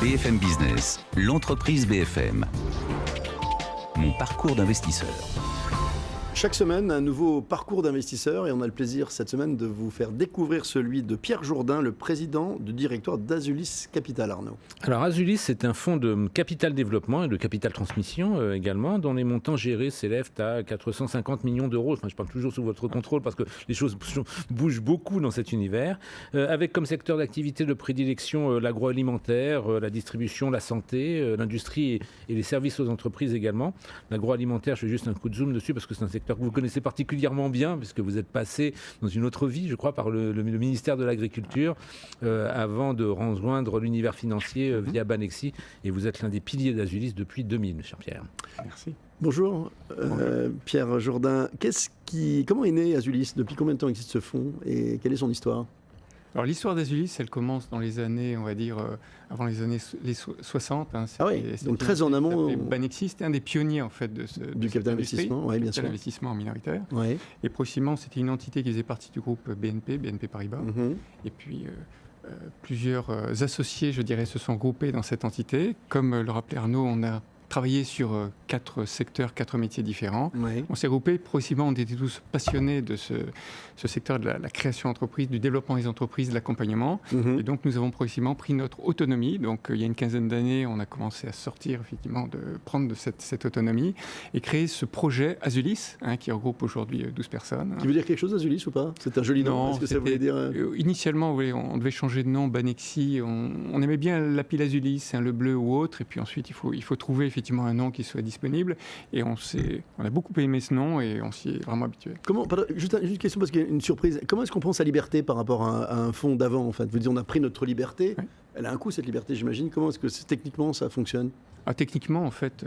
BFM Business, l'entreprise BFM. Mon parcours d'investisseur. Chaque semaine, un nouveau parcours d'investisseur et on a le plaisir cette semaine de vous faire découvrir celui de Pierre Jourdain, le président du directoire d'Azulis Capital, Arnaud. Alors Azulis, c'est un fonds de capital développement et de capital transmission également, dont les montants gérés s'élèvent à 450 millions d'euros. Enfin, je parle toujours sous votre contrôle parce que les choses bougent beaucoup dans cet univers, avec comme secteur d'activité de prédilection l'agroalimentaire, la distribution, la santé, l'industrie et les services aux entreprises également. L'agroalimentaire, je fais juste un coup de zoom dessus parce que c'est un secteur que vous connaissez particulièrement bien, puisque vous êtes passé dans une autre vie, je crois, par le ministère de l'Agriculture, avant de rejoindre l'univers financier via Banexi, et vous êtes l'un des piliers d'Azulis depuis 2000, cher Pierre. Merci. Bonjour, Pierre Jourdain. Comment est né Azulis? Depuis combien de temps existe ce fonds et quelle est son histoire? Alors l'histoire d'Azulis, elle commence dans les années, on va dire, avant les années 60. Hein, donc très en amont. Banexi, c'était un des pionniers en fait du capital investissement, oui, bien sûr. Investissement minoritaire. Ouais. Et prochainement, c'était une entité qui faisait partie du groupe BNP Paribas. Et puis plusieurs associés, je dirais, se sont groupés dans cette entité. Comme le rappelait Arnaud, on a travaillé sur 4 secteurs, 4 métiers différents. Oui. On s'est groupés, progressivement, on était tous passionnés de ce secteur de la création d'entreprises, du développement des entreprises, de l'accompagnement. Et donc, nous avons progressivement pris notre autonomie. Donc, il y a une quinzaine d'années, on a commencé à sortir, effectivement, prendre de cette autonomie et créer ce projet Azulis, qui regroupe aujourd'hui 12 personnes. Qui veut dire quelque chose, Azulis, ou pas? C'est un joli nom. Est-ce que ça voulait dire... Initialement, oui, on devait changer de nom, Banexi. On aimait bien la pile Azulis, le bleu ou autre. Et puis ensuite, il faut trouver, effectivement, un nom qui soit disponible, et on a beaucoup aimé ce nom et on s'y est vraiment habitué. Juste une question parce qu'il y a une surprise. Comment est-ce qu'on prend sa liberté par rapport à un fonds d'avant, en fait? Vous dites, on a pris notre liberté. Oui. Elle a un coût, cette liberté, j'imagine. Comment est-ce que techniquement ça fonctionne? Techniquement, en fait,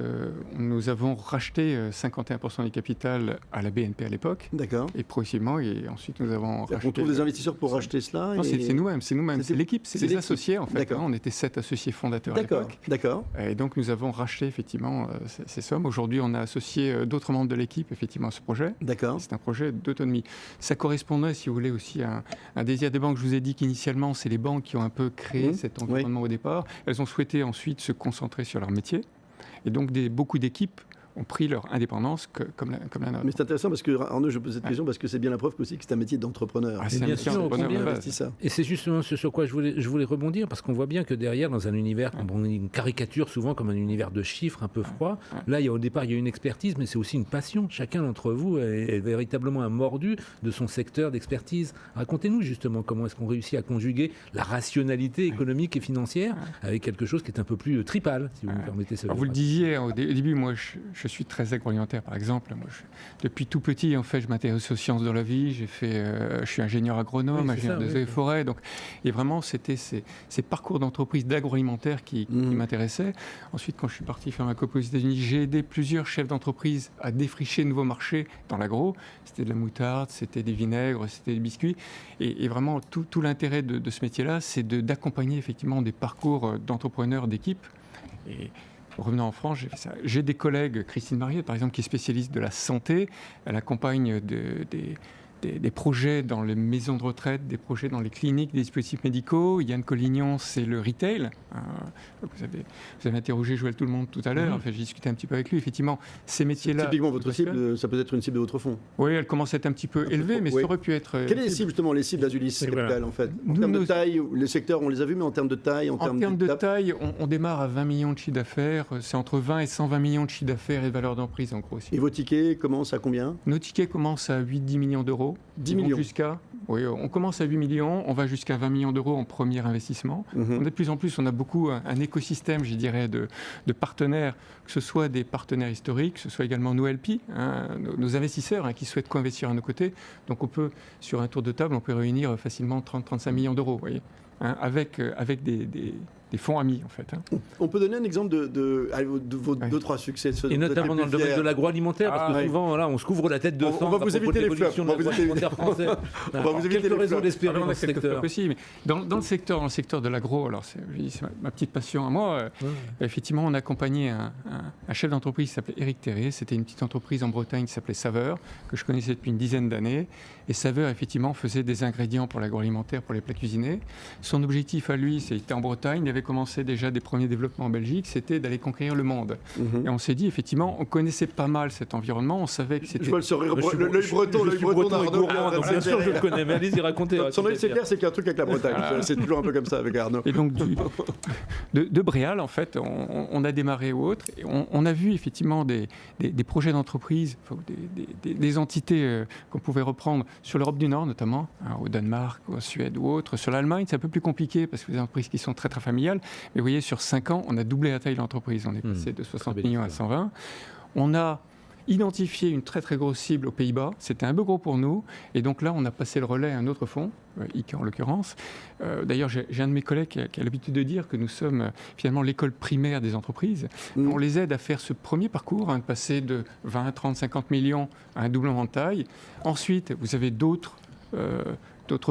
nous avons racheté 51% du capital à la BNP à l'époque. D'accord. Et progressivement, et ensuite nous avons racheté... On trouve des investisseurs pour racheter cela? Non, c'est nous-mêmes, c'est l'équipe, c'est les associés, en fait. On était 7 associés fondateurs à l'époque. D'accord. Et donc nous avons racheté, effectivement, ces sommes. Aujourd'hui, on a associé d'autres membres de l'équipe, effectivement, à ce projet. D'accord. C'est un projet d'autonomie. Ça correspondait, si vous voulez, aussi à un désir des banques. Je vous ai dit qu'initialement, c'est les banques qui ont un peu créé cet environnement au départ. Elles ont souhaité ensuite se concentrer sur leur métier. Et donc, beaucoup d'équipes ont pris leur indépendance comme la nôtre. Mais c'est intéressant parce que, Arnaud, je pose cette question parce que c'est bien la preuve aussi que c'est un métier d'entrepreneur. C'est bien sûr, et c'est justement ce sur quoi je voulais rebondir, parce qu'on voit bien que derrière, dans un univers, on une caricature souvent comme un univers de chiffres un peu froid. Là, au départ, il y a une expertise, mais c'est aussi une passion. Chacun d'entre vous est véritablement un mordu de son secteur d'expertise. Racontez-nous justement comment est-ce qu'on réussit à conjuguer la rationalité économique et financière avec quelque chose qui est un peu plus tripal, si vous me permettez ce mot. Vous le disiez au début, moi, je suis très agroalimentaire, par exemple. Moi, depuis tout petit, en fait, je m'intéresse aux sciences dans la vie. Je suis ingénieur agronome, ingénieur des eaux et forêts. Donc, et vraiment, c'était ces parcours d'entreprise d'agroalimentaire qui m'intéressaient. Ensuite, quand je suis parti faire ma copie aux États-Unis, j'ai aidé plusieurs chefs d'entreprise à défricher de nouveaux marchés dans l'agro. C'était de la moutarde, c'était des vinaigres, c'était des biscuits. Et vraiment, tout l'intérêt de ce métier-là, c'est d'accompagner effectivement des parcours d'entrepreneurs, d'équipes. Et revenant en France, j'ai fait ça. J'ai des collègues, Christine Mariette, par exemple, qui est spécialiste de la santé. Elle accompagne des projets dans les maisons de retraite, des projets dans les cliniques, des dispositifs médicaux. Yann Collignon, c'est le retail. Vous avez interrogé Joël Tout-le-Monde tout à l'heure. Enfin, j'ai discuté un petit peu avec lui. Effectivement, ces métiers-là... Typiquement, votre cible, ça peut être une cible de votre fonds. Oui, elle commence à être un petit peu élevée, mais ça aurait pu être... Quelles sont les cibles, justement, les cibles d'Azulis Capital, en fait? En termes de taille, les secteurs, on les a vus, mais en termes de taille, en termes de taille, on démarre à 20 millions de chiffre d'affaires. C'est entre 20 et 120 millions de chiffre d'affaires et de valeur d'emprise, en gros. Et vos tickets commencent à combien? Nos tickets commencent à 8-10 millions d'euros. 10 millions. Oui, on commence à 8 millions, on va jusqu'à 20 millions d'euros en premier investissement. On est de plus en plus, on a beaucoup un écosystème, je dirais, de partenaires, que ce soit des partenaires historiques, que ce soit également nos LP, nos investisseurs qui souhaitent co-investir à nos côtés. Donc on peut, sur un tour de table, on peut réunir facilement 30-35 millions d'euros, vous voyez, avec des fonds amis, en fait. On peut donner un exemple de vos 2-3 succès. Et notamment dans le domaine de l'agroalimentaire, parce que souvent, là, on se couvre la tête de sang. On va vous éviter les flops. On va vous éviter les raisons d'espérer dans ce secteur. Mais dans le secteur de l'agro, alors c'est ma petite passion à moi. Effectivement, on a accompagné un chef d'entreprise qui s'appelait Éric Terré. C'était une petite entreprise en Bretagne qui s'appelait Saveur, que je connaissais depuis une dizaine d'années. Et Saveur, effectivement, faisait des ingrédients pour l'agroalimentaire, pour les plats cuisinés. son objectif à lui, c'était en Bretagne, il avait commencé déjà des premiers développements en Belgique, c'était d'aller conquérir le monde. Et on s'est dit, effectivement, on connaissait pas mal cet environnement, on savait que c'était... Je vois l'œil breton d'Arnaud. Bien sûr, je le connais, mais allez-y, racontez. Son œil, c'est clair, c'est qu'il y a un truc avec la Bretagne. C'est toujours un peu comme ça avec Arnaud. Et donc, de Bréal, en fait, on a démarré ou autre, et on a vu effectivement des projets d'entreprise, des entités qu'on pouvait reprendre sur l'Europe du Nord, notamment, au Danemark, en Suède ou autre. Sur l'Allemagne, c'est un peu plus compliqué parce que des entreprises qui sont très, très familiales. Mais vous voyez, sur 5 ans, on a doublé la taille de l'entreprise. On est passé de 60 millions à 120. On a identifié une très très grosse cible aux Pays-Bas. C'était un peu gros pour nous. Et donc là, on a passé le relais à un autre fonds, ICA en l'occurrence. D'ailleurs, j'ai un de mes collègues qui a l'habitude de dire que nous sommes finalement l'école primaire des entreprises. On les aide à faire ce premier parcours, de passer de 20, 30, 50 millions à un doublement de taille. Ensuite, vous avez d'autres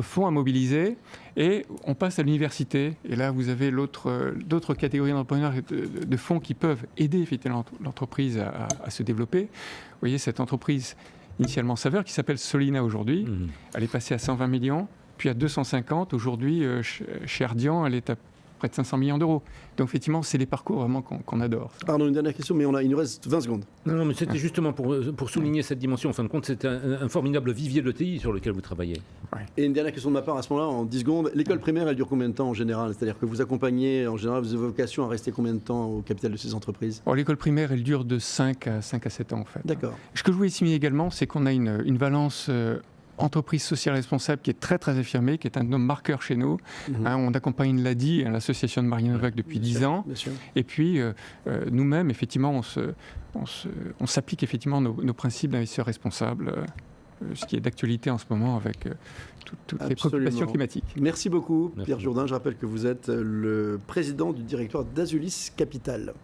fonds à mobiliser et on passe à l'université. Et là, vous avez d'autres catégories d'entrepreneurs de fonds qui peuvent aider effectivement l'entreprise à se développer. Vous voyez, cette entreprise initialement Saveur qui s'appelle Solina aujourd'hui, elle est passée à 120 millions, puis à 250. Aujourd'hui, chez Ardian, elle est à près de 500 millions d'euros. Donc effectivement, c'est des parcours vraiment qu'on adore. Pardon, une dernière question, mais il nous reste 20 secondes. Non, mais c'était justement pour souligner cette dimension. En fin de compte, c'est un formidable vivier de l'ETI sur lequel vous travaillez. Et une dernière question de ma part à ce moment-là, en 10 secondes. L'école primaire, elle dure combien de temps en général? C'est-à-dire que vous accompagnez, en général, vous avez vocation à rester combien de temps au capital de ces entreprises? L'école primaire, elle dure de 5 à 7 ans en fait. D'accord. Ce que je voulais signaler également, c'est qu'on a une valence... entreprise sociale responsable qui est très très affirmée, qui est un de nos marqueurs chez nous. On accompagne l'ADI, l'association de Marine Novac, depuis 10 ans. Et puis nous-mêmes, effectivement, on s'applique effectivement nos principes d'investisseurs responsables, ce qui est d'actualité en ce moment avec toutes les préoccupations climatiques. Merci beaucoup, Pierre Jourdain. Je rappelle que vous êtes le président du directoire d'Azulis Capital.